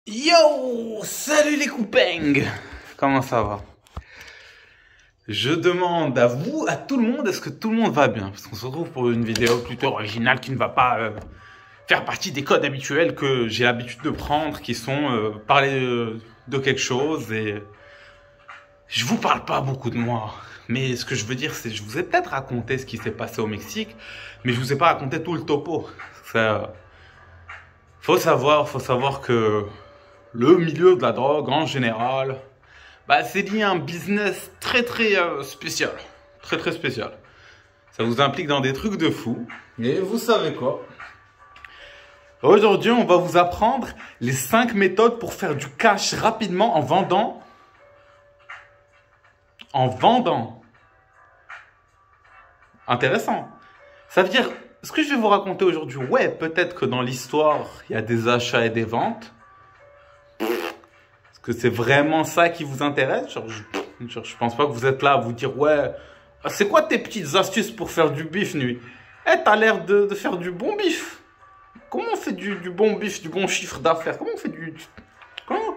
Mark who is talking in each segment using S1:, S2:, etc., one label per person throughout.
S1: Yo! Salut les copains! Comment ça va? Je demande à vous, à tout le monde, est-ce que tout le monde va bien? Parce qu'on se retrouve pour une vidéo plutôt originale qui ne va pas faire partie des codes habituels que j'ai l'habitude de prendre, qui sont parler de quelque chose et je vous parle pas beaucoup de moi. Mais ce que je veux dire, c'est je vous ai peut-être raconté ce qui s'est passé au Mexique, mais je vous ai pas raconté tout le topo. Ça, faut savoir que le milieu de la drogue en général, bah, c'est lié à un business très spécial. Très spécial. Ça vous implique dans des trucs de fou. Et vous savez quoi? Aujourd'hui, on va vous apprendre les 5 méthodes pour faire du cash rapidement en vendant. Intéressant. Ça veut dire, ce que je vais vous raconter aujourd'hui, ouais, peut-être que dans l'histoire, il y a des achats et des ventes. Est-ce que c'est vraiment ça qui vous intéresse? Je pense pas que vous êtes là à vous dire, ouais, c'est quoi tes petites astuces pour faire du bif, nuit? Eh, t'as l'air de faire du bon bif. Comment on fait du bon bif, du bon chiffre d'affaires? Comment on fait du... Comment?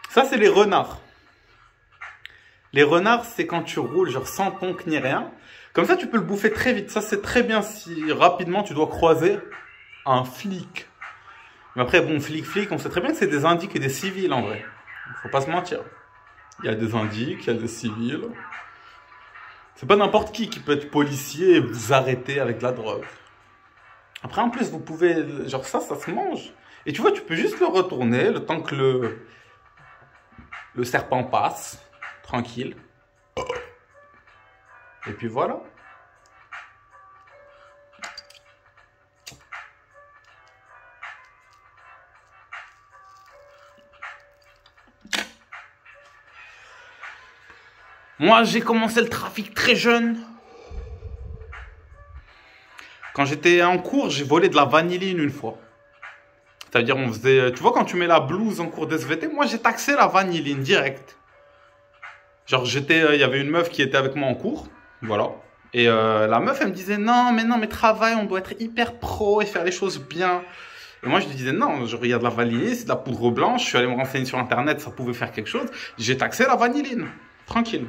S1: Ça, c'est les renards. Les renards, c'est quand tu roules, genre sans ponk ni rien. Comme ça, tu peux le bouffer très vite. Ça, c'est très bien si rapidement tu dois croiser un flic. Mais après, bon, flic, on sait très bien que c'est des indiques et des civils en vrai. Faut pas se mentir. Il y a des indiques, il y a des civils. C'est pas n'importe qui peut être policier et vous arrêter avec de la drogue. Après, en plus, vous pouvez... Genre ça se mange. Et tu vois, tu peux juste le retourner le temps que le serpent passe. Tranquille. Et puis voilà. Moi, j'ai commencé le trafic très jeune. Quand j'étais en cours, j'ai volé de la vanilline une fois. C'est-à-dire, on faisait... Tu vois, quand tu mets la blouse en cours d'SVT, moi, j'ai taxé la vanilline direct. Genre, il y avait une meuf qui était avec moi en cours. Voilà. Et la meuf, elle me disait, non, mais travail, on doit être hyper pro et faire les choses bien. Et moi, je lui disais, non, genre, il y a de la vanilline, c'est de la poudre blanche. Je suis allé me renseigner sur Internet, ça pouvait faire quelque chose. J'ai taxé la vanilline. Tranquille.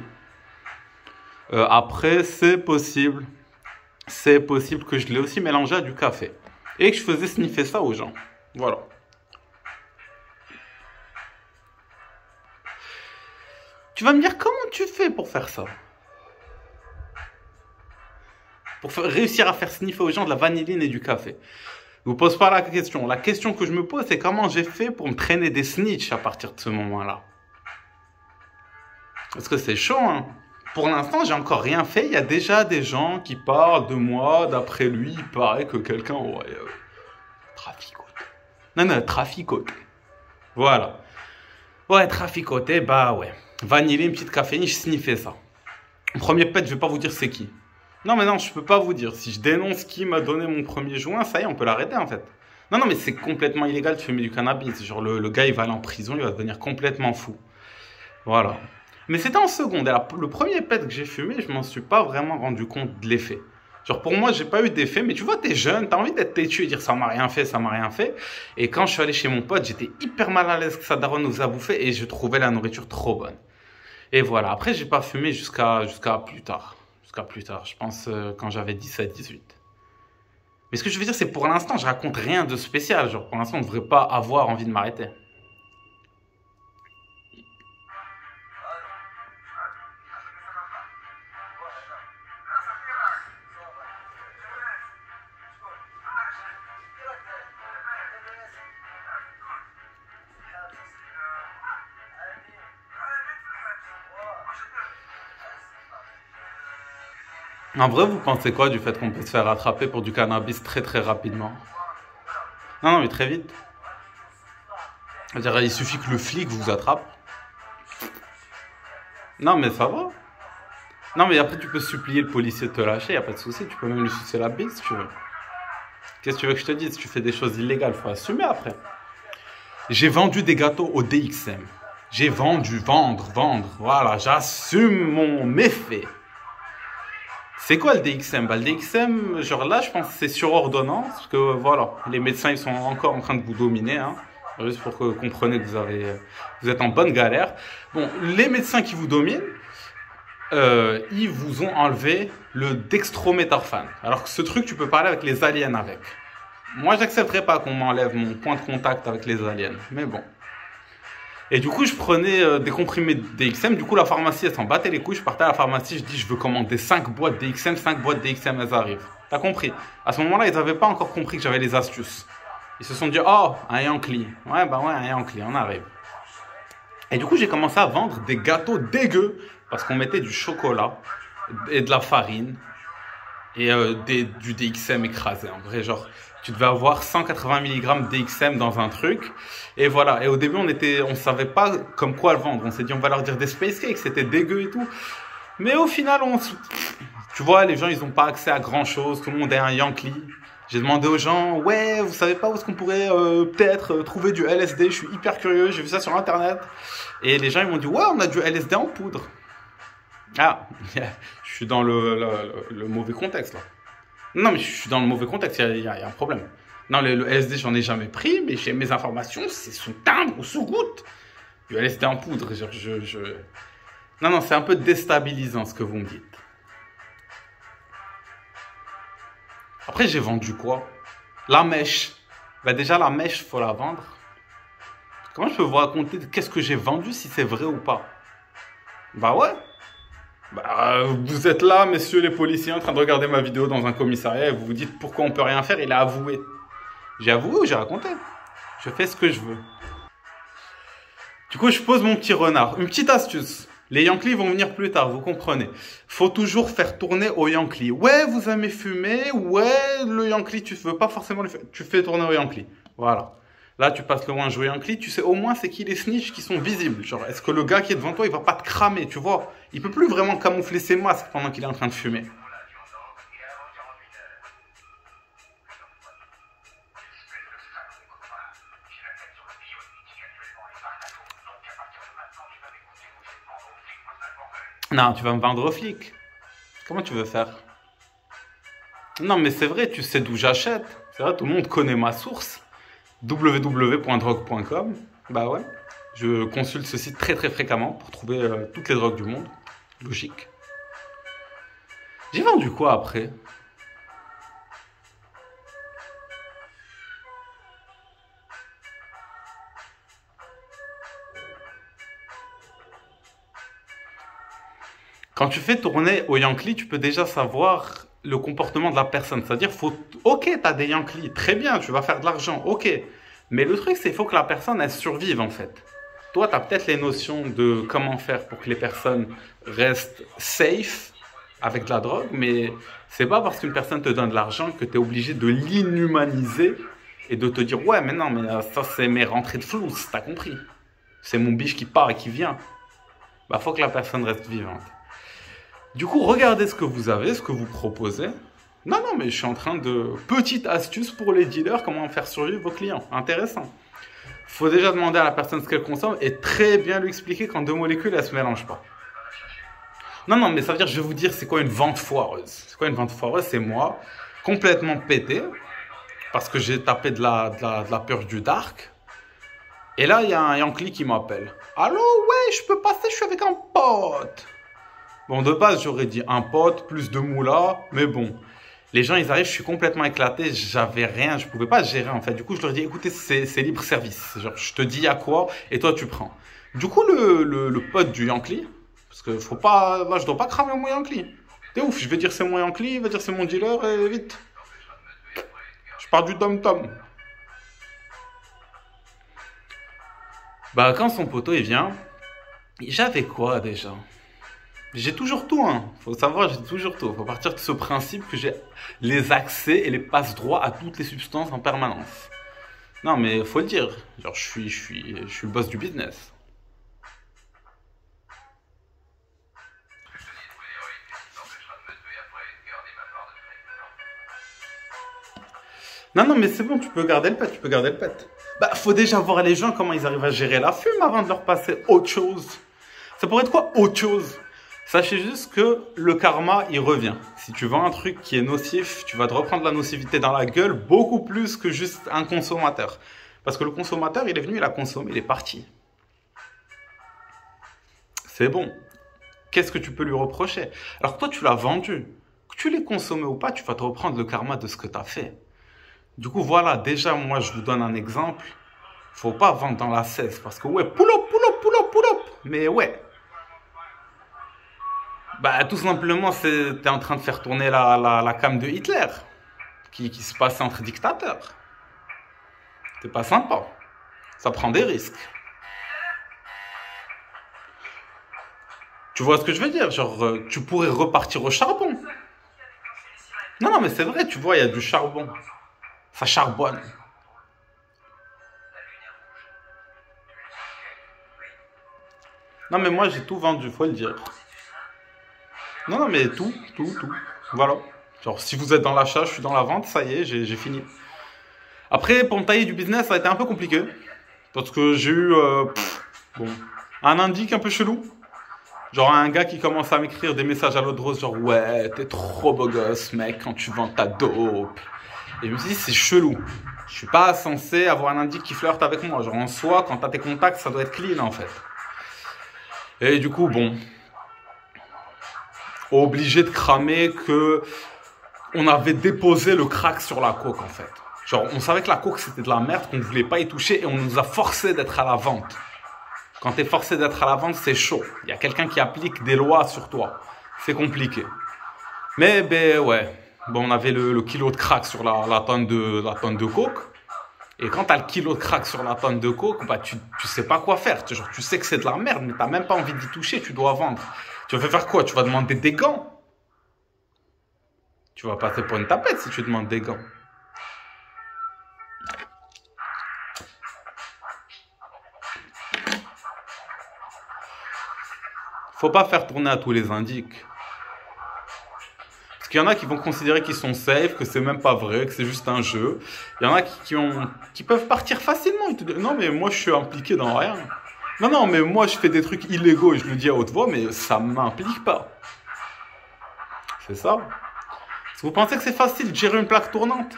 S1: Après, c'est possible que je l'ai aussi mélangé à du café. Et que je faisais sniffer ça aux gens. Voilà. Tu vas me dire, comment tu fais pour faire ça? Pour réussir à faire sniffer aux gens de la vanilline et du café. Je vous pose pas la question. La question que je me pose, c'est comment j'ai fait pour me traîner des snitchs à partir de ce moment-là. Parce que c'est chaud, hein. Pour l'instant, j'ai encore rien fait. Il y a déjà des gens qui parlent de moi. D'après lui, il paraît que quelqu'un aurait traficoté. Non, traficoté. Voilà. Ouais, traficoté, bah ouais. Vanilline, petite caféine, je sniffais ça. Premier pet, je vais pas vous dire c'est qui. Non, je peux pas vous dire. Si je dénonce qui m'a donné mon premier joint, ça y est, on peut l'arrêter en fait. Non, mais c'est complètement illégal de fumer du cannabis. Genre, le gars, il va aller en prison, il va devenir complètement fou. Voilà. Mais c'était en seconde. Et le premier pet que j'ai fumé, je m'en suis pas vraiment rendu compte de l'effet. Genre, pour moi, j'ai pas eu d'effet. Mais tu vois, t'es jeune, t'as envie d'être têtu et dire ça m'a rien fait, ça m'a rien fait. Et quand je suis allé chez mon pote, j'étais hyper mal à l'aise que sa daronne nous a bouffé et je trouvais la nourriture trop bonne. Et voilà. Après, j'ai pas fumé jusqu'à plus tard. Jusqu'à plus tard. Je pense quand j'avais 17, 18. Mais ce que je veux dire, c'est pour l'instant, je raconte rien de spécial. Genre, pour l'instant, on ne devrait pas avoir envie de m'arrêter. En vrai, vous pensez quoi du fait qu'on peut se faire attraper pour du cannabis très rapidement? Non, mais très vite. C'est-à-dire, il suffit que le flic vous attrape. Non, mais ça va. Non, mais après, tu peux supplier le policier de te lâcher, y a pas de souci. Tu peux même lui sucer la bite si tu veux. Qu'est-ce que tu veux que je te dise? Si tu fais des choses illégales, faut assumer après. J'ai vendu des gâteaux au DXM. J'ai vendu, vendre. Voilà, j'assume mon méfait. C'est quoi le DXM? Bah, le DXM, genre là, je pense que c'est sur ordonnance, parce que voilà, les médecins, ils sont encore en train de vous dominer, hein, juste pour que vous compreniez que vous êtes en bonne galère. Bon, les médecins qui vous dominent, ils vous ont enlevé le dextrométhorphane. Alors que ce truc, tu peux parler avec les aliens avec. Moi, j'accepterais pas qu'on m'enlève mon point de contact avec les aliens, mais bon. Et du coup, je prenais des comprimés de DXM. Du coup, la pharmacie, elle s'en battait les couilles. Je partais à la pharmacie, je dis, je veux commander 5 boîtes DXM, 5 boîtes DXM, elles arrivent. T'as compris? À ce moment-là, ils n'avaient pas encore compris que j'avais les astuces. Ils se sont dit, oh, un Yankee. Ouais, bah ouais, un Yankee, on arrive. Et du coup, j'ai commencé à vendre des gâteaux dégueux parce qu'on mettait du chocolat et de la farine et du DXM écrasé. En vrai, genre, tu devais avoir 180 mg DXM dans un truc. Et voilà. Et au début, on savait pas comme quoi le vendre. On s'est dit, on va leur dire des space cakes, c'était dégueu et tout. Mais au final, tu vois, les gens, ils n'ont pas accès à grand chose. Tout le monde est un Yankee. J'ai demandé aux gens, ouais, vous savez pas où est-ce qu'on pourrait peut-être trouver du LSD? Je suis hyper curieux, j'ai vu ça sur internet. Et les gens, ils m'ont dit, ouais, on a du LSD en poudre. Ah, je suis dans le mauvais contexte là. Non, mais je suis dans le mauvais contexte, il y a un problème. Non, le LSD, j'en ai jamais pris, mais j'ai mes informations, c'est sous timbre ou sous goutte. Du LSD en poudre, genre, Non, c'est un peu déstabilisant ce que vous me dites. Après, j'ai vendu quoi? La mèche. Bah déjà, la mèche, faut la vendre. Comment je peux vous raconter qu'est-ce que j'ai vendu si c'est vrai ou pas? Bah ouais. Bah, vous êtes là, messieurs les policiers, en train de regarder ma vidéo dans un commissariat et vous vous dites pourquoi on peut rien faire, il a avoué. J'ai avoué ou j'ai raconté? Je fais ce que je veux. Du coup, je pose mon petit renard. Une petite astuce. Les Yankees vont venir plus tard, vous comprenez. Faut toujours faire tourner au Yankee. Ouais, vous aimez fumer. Ouais, le Yankee, tu veux pas forcément le faire. Tu fais tourner au Yankee. Voilà. Là, tu passes le loin jouer Yankee, tu sais au moins c'est qui les snitchs qui sont visibles. Genre, est-ce que le gars qui est devant toi, il va pas te cramer, tu vois? Il peut plus vraiment camoufler ses masques pendant qu'il est en train de fumer. Non, tu vas me vendre aux flics. Comment tu veux faire? Non, mais c'est vrai, tu sais d'où j'achète. C'est vrai, tout le monde connaît ma source. www.drogue.com. Bah ouais. Je consulte ce site très très fréquemment pour trouver toutes les drogues du monde. Logique. J'ai vendu quoi après? Quand tu fais tourner au Yankee, tu peux déjà savoir le comportement de la personne. C'est-à-dire, ok, tu as des Yankees, très bien, tu vas faire de l'argent, ok. Mais le truc, c'est qu'il faut que la personne, elle survive en fait. Toi, tu as peut-être les notions de comment faire pour que les personnes restent safe avec de la drogue, mais c'est pas parce qu'une personne te donne de l'argent que tu es obligé de l'inhumaniser et de te dire, ouais, mais non, mais ça, c'est mes rentrées de flou, t'as compris. C'est mon biche qui part et qui vient. Bah, faut que la personne reste vivante. Du coup, regardez ce que vous avez, ce que vous proposez. Non, mais je suis en train de... Petite astuce pour les dealers, comment faire survivre vos clients. Intéressant. Faut déjà demander à la personne ce qu'elle consomme et très bien lui expliquer qu'en 2 molécules, elles ne se mélangent pas. Non, mais ça veut dire, je vais vous dire, c'est quoi une vente foireuse? C'est quoi une vente foireuse? C'est moi, complètement pété, parce que j'ai tapé de la peur du dark. Et là, il y a un Yankee qui m'appelle. Allô, ouais, je peux passer, je suis avec un pote. Bon, de base, j'aurais dit un pote, plus de moula, mais bon. Les gens, ils arrivent, je suis complètement éclaté, j'avais rien, je pouvais pas gérer en fait. Du coup, je leur dis, écoutez, c'est libre service. Genre, je te dis à quoi et toi, tu prends. Du coup, le pote du Yankee, parce que faut pas, là, je dois pas cramer mon Yankee. T'es ouf, je vais dire c'est mon Yankee, il va dire c'est mon dealer et vite. Je pars du tom-tom. Bah, quand son poteau, il vient, j'avais quoi déjà? J'ai toujours tout, hein. Faut savoir, j'ai toujours tout. Faut partir de ce principe que j'ai les accès et les passe-droits à toutes les substances en permanence. Non, mais faut le dire. Genre, je suis le boss du business. Non, mais c'est bon, tu peux garder le pet, Bah, faut déjà voir les gens comment ils arrivent à gérer la fume avant de leur passer autre chose. Ça pourrait être quoi autre chose? Sachez juste que le karma, il revient. Si tu vends un truc qui est nocif, tu vas te reprendre la nocivité dans la gueule beaucoup plus que juste un consommateur. Parce que le consommateur, il est venu, il a consommé, il est parti. C'est bon. Qu'est-ce que tu peux lui reprocher? Alors que toi, tu l'as vendu. Que tu l'aies consommé ou pas, tu vas te reprendre le karma de ce que tu as fait. Du coup, voilà, déjà, moi, je vous donne un exemple. Faut pas vendre dans la cesse. Parce que, ouais, pull up, pull up, pull up, pull up. Mais ouais. Bah, tout simplement, t'es en train de faire tourner la cam de Hitler. Qui se passait entre dictateurs. C'est pas sympa. Ça prend des risques. Tu vois ce que je veux dire? Genre, tu pourrais repartir au charbon. Non, non, mais c'est vrai, tu vois, il y a du charbon. Ça charbonne. Non, mais moi, j'ai tout vendu, faut le dire. Non, non, mais tout. Voilà. Genre, si vous êtes dans l'achat, je suis dans la vente, ça y est, j'ai fini. Après, pour me tailler du business, ça a été un peu compliqué. Parce que j'ai eu bon, un indique un peu chelou. Genre un gars qui commence à m'écrire des messages à l'autre rose, genre ouais, t'es trop beau gosse, mec, quand tu vends ta dope. Et je me suis dit, c'est chelou. Je suis pas censé avoir un indique qui flirte avec moi. Genre en soi, quand t'as tes contacts, ça doit être clean en fait. Et du coup, bon, obligé de cramer que on avait déposé le crack sur la coke en fait. Genre on savait que la coke c'était de la merde, qu'on ne voulait pas y toucher et on nous a forcé d'être à la vente. Quand tu es forcé d'être à la vente, c'est chaud. Il y a quelqu'un qui applique des lois sur toi. C'est compliqué. Mais ben ouais, bon, on avait le kilo de crack sur la tonne de coke. Et quand tu as le kilo de crack sur la tonne de coke, bah, tu sais pas quoi faire. Genre, tu sais que c'est de la merde, mais tu n'as même pas envie d'y toucher, tu dois vendre. Tu vas faire quoi? Tu vas demander des gants? Tu vas passer pour une tapette si tu demandes des gants. Faut pas faire tourner à tous les indiques. Parce qu'il y en a qui vont considérer qu'ils sont safe, que c'est même pas vrai, que c'est juste un jeu. Il y en a qui peuvent partir facilement. Ils te disent, non mais moi je suis impliqué dans rien. Non, non, mais moi je fais des trucs illégaux et je le dis à haute voix, mais ça m'implique pas. C'est ça. Est-ce que vous pensez que c'est facile de gérer une plaque tournante?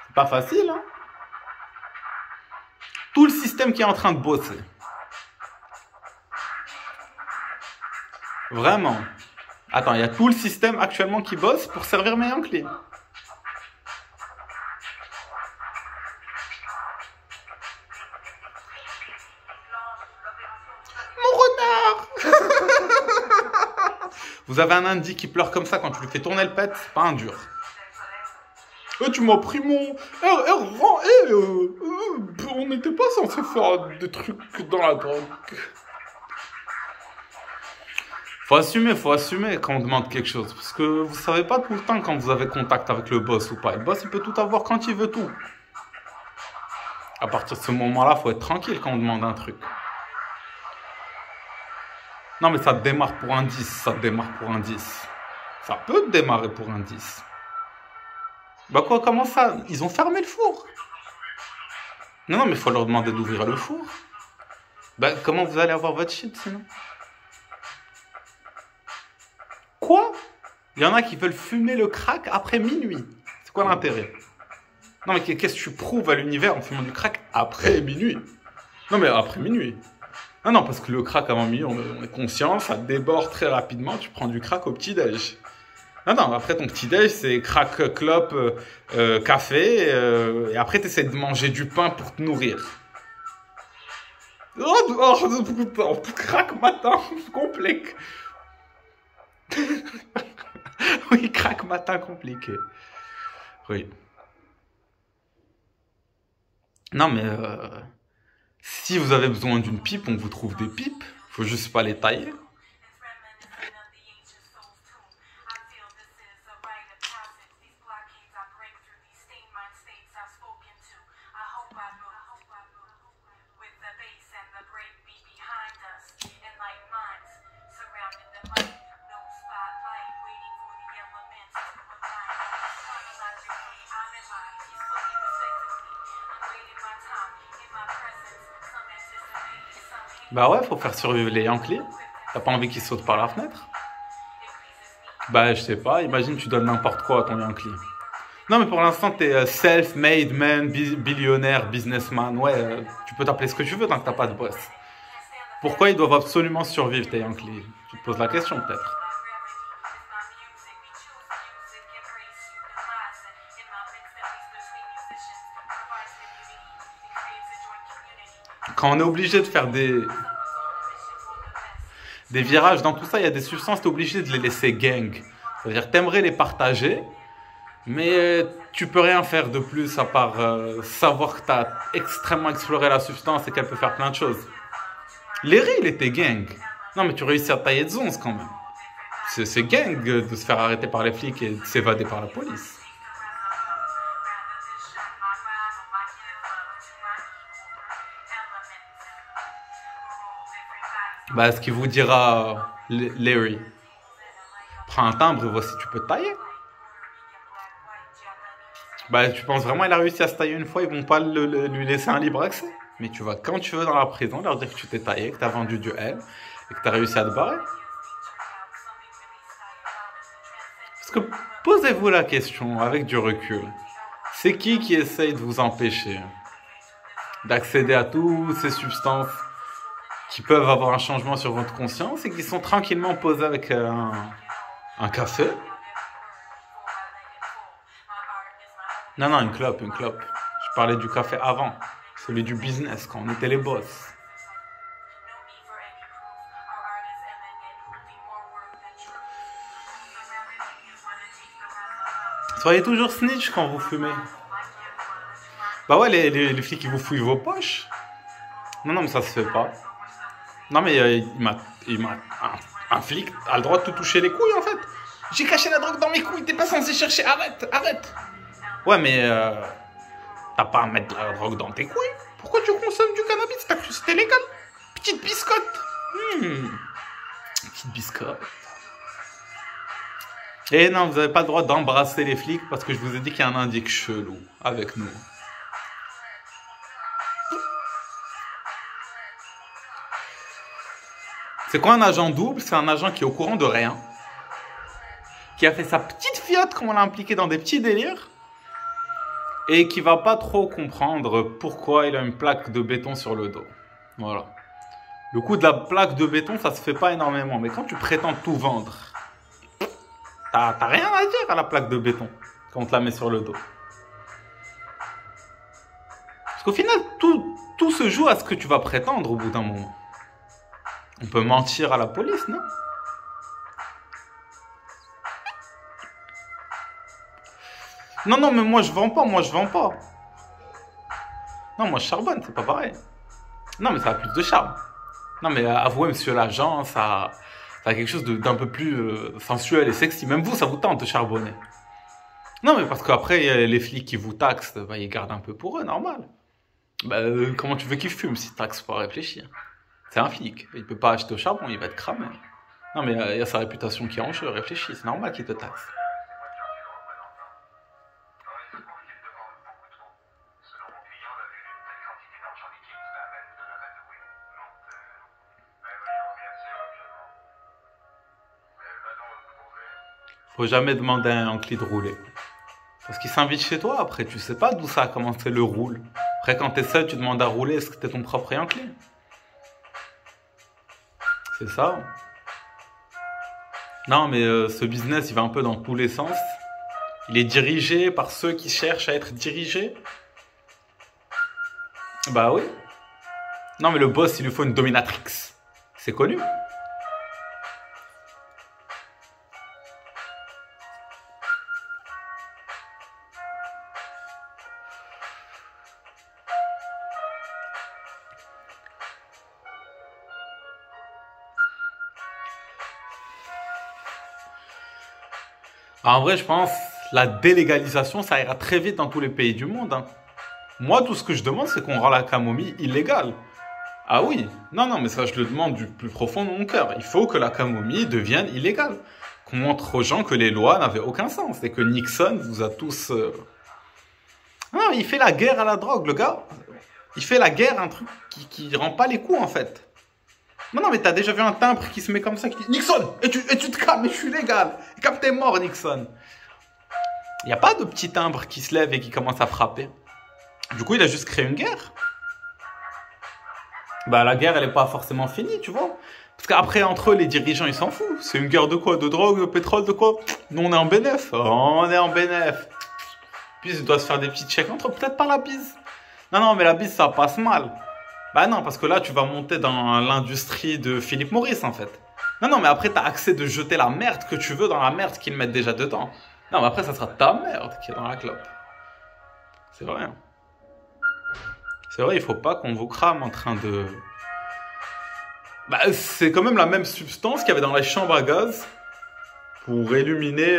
S1: C'est pas facile, hein? Tout le système qui est en train de bosser. Vraiment. Attends, il y a tout le système actuellement qui bosse pour servir mes Yankees. Mon renard. Vous avez un indie qui pleure comme ça quand tu lui fais tourner le pet, c'est pas un dur. Tu m'as pris mon... on n'était pas censé faire des trucs dans la drogue. Faut assumer quand on demande quelque chose. Parce que vous savez pas tout le temps quand vous avez contact avec le boss ou pas. Le boss, il peut tout avoir quand il veut tout. À partir de ce moment-là, faut être tranquille quand on demande un truc. Non, mais ça démarre pour un 10. Ça démarre pour un 10. Ça peut démarrer pour un 10. Bah quoi, comment ça? Ils ont fermé le four. Non, non, mais il faut leur demander d'ouvrir le four. Bah comment vous allez avoir votre shit sinon? Quoi? Il y en a qui veulent fumer le crack après minuit. C'est quoi l'intérêt? Non mais qu'est-ce que tu prouves à l'univers en fumant du crack après minuit? Non mais après minuit. Non, non, parce que le crack avant minuit, on est conscient, ça déborde très rapidement, tu prends du crack au petit-déj. Non, non, après ton petit-déj, c'est crack, clope, café, et après tu essaies de manger du pain pour te nourrir. Crack matin, compliqué. Oui, crack matin compliqué. Oui. Non, mais si vous avez besoin d'une pipe, on vous trouve des pipes. Faut juste pas les tailler. Bah ouais, faut faire survivre les Yankees. T'as pas envie qu'ils sautent par la fenêtre? Bah je sais pas, imagine tu donnes n'importe quoi à ton Yankee. Non mais pour l'instant t'es self-made man, billionnaire, businessman. Ouais, tu peux t'appeler ce que tu veux tant que t'as pas de boss. Pourquoi ils doivent absolument survivre tes Yankees? Tu te poses la question peut-être. Quand on est obligé de faire des virages dans tout ça, il y a des substances, t'es obligé de les laisser gang. C'est-à-dire t'aimerais les partager, mais tu peux rien faire de plus à part savoir que t'as extrêmement exploré la substance et qu'elle peut faire plein de choses. Larry, il était gang. Non mais tu réussis à tailler de zonze quand même. C'est gang de se faire arrêter par les flics et de s'évader par la police. Bah, ce qu'il vous dira Larry. Prends un timbre et voici, tu peux te tailler. Bah, tu penses vraiment qu'il a réussi à se tailler une fois, ils vont pas lui laisser un libre accès. Mais tu vas quand tu veux dans la prison leur dire que tu t'es taillé, que tu as vendu du L et que tu as réussi à te barrer. Parce que posez-vous la question avec du recul. C'est qui essaye de vous empêcher d'accéder à toutes ces substances qui peuvent avoir un changement sur votre conscience et qui sont tranquillement posés avec un café? Non, non, une clope, une clope. Je parlais du café avant, celui du business, quand on était les boss. Soyez toujours snitch quand vous fumez. Bah ouais, les flics, ils vous fouillent vos poches. Non, non, mais ça se fait pas. Non, mais un flic a le droit de te toucher les couilles, en fait. J'ai caché la drogue dans mes couilles, t'es pas censé chercher, arrête, arrête. Ouais, mais t'as pas à mettre de la drogue dans tes couilles. Pourquoi tu consommes du cannabis? T'as cru que c'était légal? Petite biscotte. Petite biscotte. Et non, vous n'avez pas le droit d'embrasser les flics parce que je vous ai dit qu'il y a un indique chelou avec nous. C'est quoi un agent double? C'est un agent qui est au courant de rien, qui a fait sa petite fiotte comme on l'a impliqué dans des petits délires et qui va pas trop comprendre pourquoi il a une plaque de béton sur le dos. Voilà. Le coup de la plaque de béton, ça se fait pas énormément, mais quand tu prétends tout vendre, t'as rien à dire à la plaque de béton quand on te la met sur le dos. Parce qu'au final, tout se joue à ce que tu vas prétendre au bout d'un moment. On peut mentir à la police, non? Non, non, mais moi je vends pas, moi je vends pas. Non, moi je charbonne, c'est pas pareil. Non, mais ça a plus de charme. Non, mais avouez, monsieur l'agent, ça a quelque chose d'un peu plus sensuel et sexy. Même vous, ça vous tente de charbonner. Non, mais parce qu'après, les flics qui vous taxent, bah, ils gardent un peu pour eux, normal. Bah, comment tu veux qu'ils fument s'ils taxent pas réfléchir? C'est un flic, il peut pas acheter au charbon, il va être cramé. Non, mais il y a sa réputation qui est en jeu, réfléchis, c'est normal qu'il te taxe. Faut jamais demander à un Yankee de rouler. Parce qu'il s'invite chez toi après, tu sais pas d'où ça a commencé le roule. Après, quand t'es seul, tu demandes à rouler, est-ce que t'es ton propre Yankee? C'est ça. Non, mais ce business, il va un peu dans tous les sens. Il est dirigé par ceux qui cherchent à être dirigés. Bah oui. Non, mais le boss, il lui faut une dominatrix. C'est connu. En vrai, je pense la délégalisation, ça ira très vite dans tous les pays du monde. Hein. Moi, tout ce que je demande, c'est qu'on rend la camomille illégale. Ah oui, non, non, mais ça, je le demande du plus profond de mon cœur. Il faut que la camomille devienne illégale. Qu'on montre aux gens que les lois n'avaient aucun sens et que Nixon vous a tous... Non, il fait la guerre à la drogue, le gars. Il fait la guerre à un truc qui rend pas les coups, en fait. Non, non, mais t'as déjà vu un timbre qui se met comme ça, qui dit Nixon, et tu te calmes, je suis légal. Et comme t'es mort, Nixon. Il n'y a pas de petit timbre qui se lève et qui commence à frapper. Du coup, il a juste créé une guerre. Bah, la guerre, elle n'est pas forcément finie, tu vois. Parce qu'après, entre eux, les dirigeants, ils s'en foutent. C'est une guerre de quoi? De drogue, de pétrole, de quoi? Nous, on est en bénéf. On est en bénéf. Puis, ils doivent se faire des petits checks entre eux. Peut-être pas la bise. Non, non, mais la bise, ça passe mal. Bah non, parce que là, tu vas monter dans l'industrie de Philip Morris, en fait. Non, non, mais après, t'as accès de jeter la merde que tu veux dans la merde qu'ils mettent déjà dedans. Non, mais après, ça sera ta merde qui est dans la clope. C'est vrai. C'est vrai, il faut pas qu'on vous crame en train de... Bah, c'est quand même la même substance qu'il y avait dans les chambres à gaz pour illuminer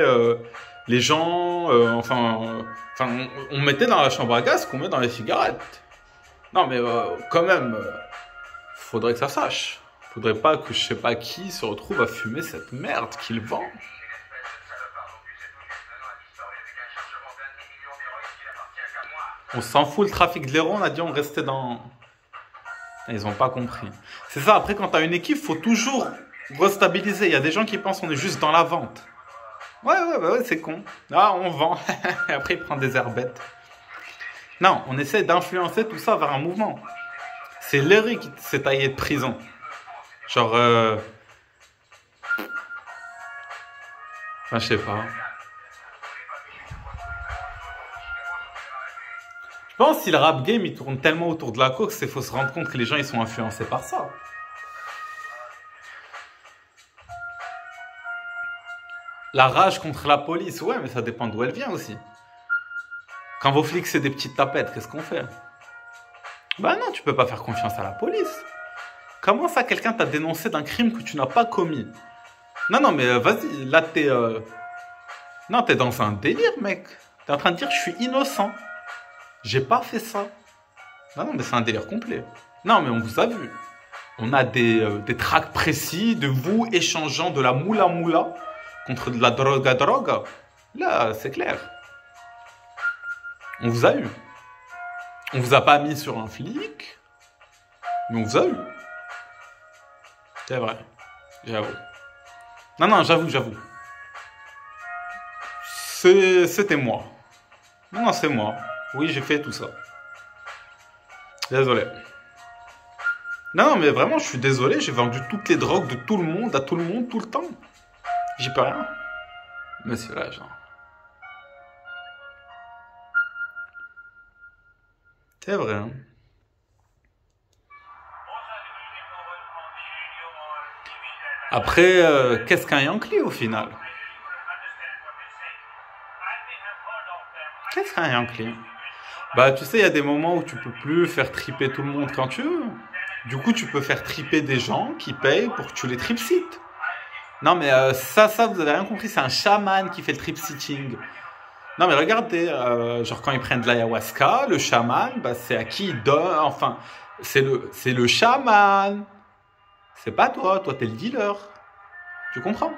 S1: les gens. On mettait dans la chambre à gaz qu'on met dans les cigarettes. Non, mais quand même, faudrait que ça sache. Faudrait pas que je sais pas qui se retrouve à fumer cette merde qu'il vend. On s'en fout le trafic de l'héros, on a dit on restait dans... Ils ont pas compris. C'est ça, après quand t'as une équipe, faut toujours restabiliser. Il y a des gens qui pensent qu'on est juste dans la vente. Ouais, c'est con. Ah, on vend. Et après, ils prennent des herbettes. Non, on essaie d'influencer tout ça vers un mouvement. C'est Larry qui s'est taillé de prison. Genre... Enfin, je sais pas. Je pense que si le rap game il tourne tellement autour de la coke, c'est faut se rendre compte que les gens ils sont influencés par ça. La rage contre la police, ouais, mais ça dépend d'où elle vient aussi. Quand vos flics c'est des petites tapettes, qu'est-ce qu'on fait? Bah non, tu peux pas faire confiance à la police. Comment ça quelqu'un t'a dénoncé d'un crime que tu n'as pas commis? Non, non, mais vas-y, là t'es... Non, t'es dans un délire, mec. T'es en train de dire je suis innocent. J'ai pas fait ça. Non, non, mais c'est un délire complet. Non, mais on vous a vu. On a des tracks précis de vous échangeant de la moula moula contre de la drogue à drogue. Là, c'est clair. On vous a eu. On vous a pas mis sur un flic, mais on vous a eu. C'est vrai. J'avoue. Non, non, j'avoue. C'était moi. Non, non, c'est moi. Oui, j'ai fait tout ça. Désolé. Non, non, mais vraiment, je suis désolé. J'ai vendu toutes les drogues de tout le monde, à tout le monde, tout le temps. J'y peux rien. Monsieur l'agent. C'est vrai, hein. Après, qu'est-ce qu'un Yankee au final? Qu'est-ce qu'un Yankee? Bah, tu sais, il y a des moments où tu peux plus faire triper tout le monde quand tu veux. Du coup, tu peux faire triper des gens qui payent pour que tu les trip-sites. Non, mais ça, vous avez rien compris. C'est un chaman qui fait le trip-sitting. Non, mais regardez, genre quand ils prennent de l'ayahuasca, le chaman, bah, c'est à qui il donne. Enfin, c'est le chaman. C'est pas toi. Toi, t'es le dealer. Tu comprends?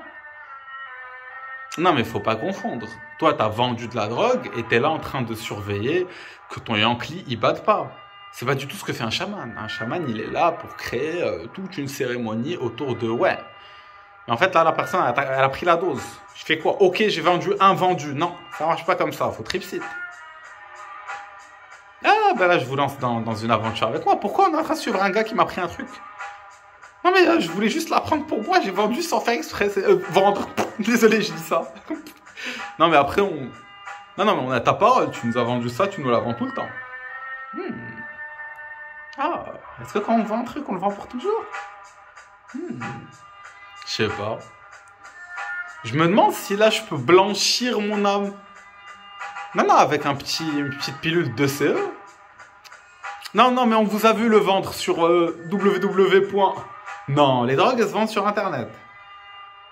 S1: Non, mais faut pas confondre. Toi, t'as vendu de la drogue et t'es là en train de surveiller que ton Yankee, il batte pas. C'est pas du tout ce que fait un chaman. Un chaman, il est là pour créer toute une cérémonie autour de... Ouais. Mais en fait, là, la personne, elle a pris la dose. Je fais quoi? Ok, j'ai vendu un vendu. Non, ça marche pas comme ça. Faut trip-site. Ah, ben là, je vous lance dans une aventure avec moi. Pourquoi on est en train de suivre un gars qui m'a pris un truc? Non, mais je voulais juste la prendre pour moi. J'ai vendu sans faire exprès. Vendre. Désolé, je dis ça. Non, mais après, on... Non, mais on a ta parole. Tu nous as vendu ça, tu nous la vends tout le temps. Ah, est-ce que quand on vend un truc, on le vend pour toujours? Je sais pas. Je me demande si là, je peux blanchir mon âme. Non, avec une petite pilule de CE. Non, mais on vous a vu le vendre sur www. Non, les drogues, elles se vendent sur Internet.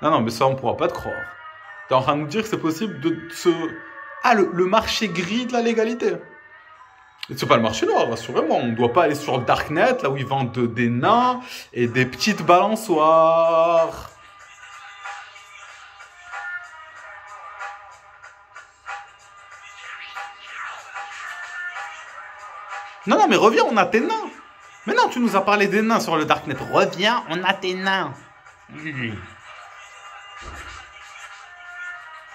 S1: Non, mais ça, on pourra pas te croire. T'es en train de nous dire que c'est possible de se... Ah, le marché gris de la légalité. Et c'est pas le marché noir, rassurez-moi. On ne doit pas aller sur le Darknet, là où ils vendent des nains et des petites balançoires. Non, mais reviens, on a tes nains. Mais non, tu nous as parlé des nains sur le Darknet. Reviens, on a tes nains.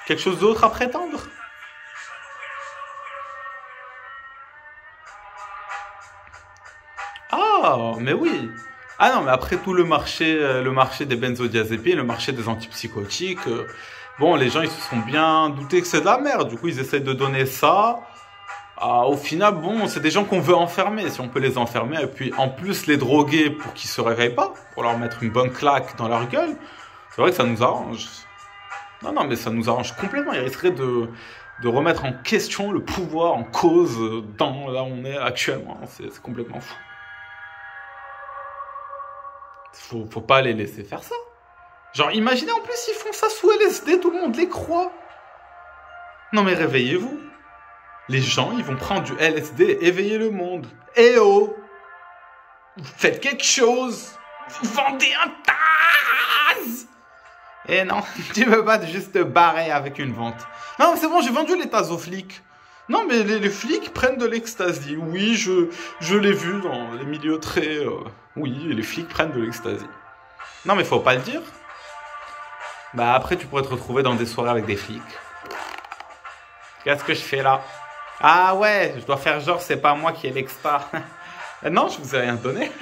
S1: Quelque chose d'autre à prétendre? Ah, mais oui. Ah non, mais après tout le marché des benzodiazépines, le marché des antipsychotiques, bon, les gens, ils se sont bien doutés que c'est de la merde. Du coup, ils essayent de donner ça. Ah, au final, bon, c'est des gens qu'on veut enfermer. Si on peut les enfermer, et puis en plus les droguer pour qu'ils se réveillent pas, pour leur mettre une bonne claque dans leur gueule, c'est vrai que ça nous arrange. Non, non, mais ça nous arrange complètement. Il risquerait de remettre en question le pouvoir en cause dans là où on est actuellement. C'est complètement fou. Faut pas les laisser faire ça. Genre, imaginez en plus, ils font ça sous LSD, tout le monde les croit. Non, mais réveillez-vous. Les gens, ils vont prendre du LSD et éveiller le monde. Eh oh! Faites quelque chose! Vous vendez un Taz! Eh non, tu veux pas juste te barrer avec une vente. Non, c'est bon, j'ai vendu les Taz aux flics. Non, mais les flics prennent de l'ecstasy. Oui, je l'ai vu dans les milieux très... oui, les flics prennent de l'ecstasy. Non, mais faut pas le dire. Bah après, tu pourrais te retrouver dans des soirées avec des flics. Qu'est-ce que je fais là? Ah ouais, je dois faire genre, c'est pas moi qui ai l'exta. Non, je vous ai rien donné.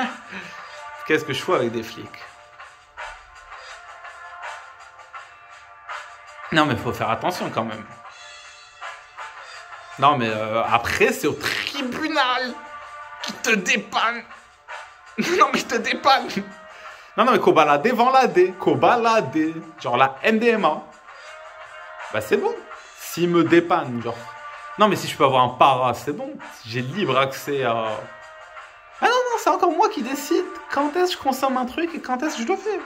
S1: Qu'est-ce que je fais avec des flics? Non, mais faut faire attention quand même. Non, mais après, c'est au tribunal qui te dépanne. Non, mais je te dépanne. Non, non, mais Kobalade, Vanlade. Kobalade. Genre la MDMA. Bah, c'est bon. S'il me dépanne, genre. Non, mais si je peux avoir un para, c'est bon. Si j'ai libre accès à... Ah non, non, c'est encore moi qui décide quand est-ce que je consomme un truc et quand est-ce que je le fais.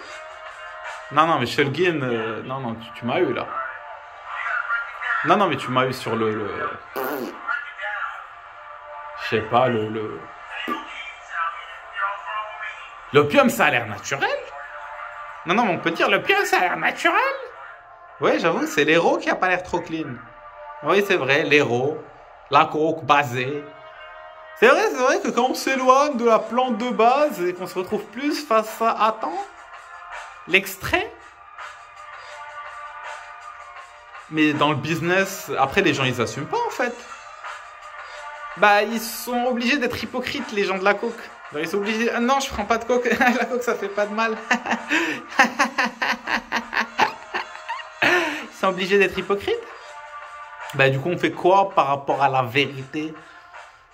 S1: Non, non, mais Shulgin, non, non, tu m'as eu là. Non, non, mais tu m'as eu sur le... Je sais pas, L'opium, ça a l'air naturel. Non, non, mais on peut dire l'opium, ça a l'air naturel. Ouais, j'avoue, c'est l'héros qui a pas l'air trop clean. Oui, c'est vrai, l'héros, la coke basée. C'est vrai que quand on s'éloigne de la plante de base et qu'on se retrouve plus face à... Attends, l'extrait. Mais dans le business, après, les gens, ils assument pas, en fait. Bah, ils sont obligés d'être hypocrites, les gens de la coke. Genre, ils sont obligés... Ah non, je prends pas de coke. La coke, ça fait pas de mal. Ils sont obligés d'être hypocrites. Bah, du coup, on fait quoi par rapport à la vérité?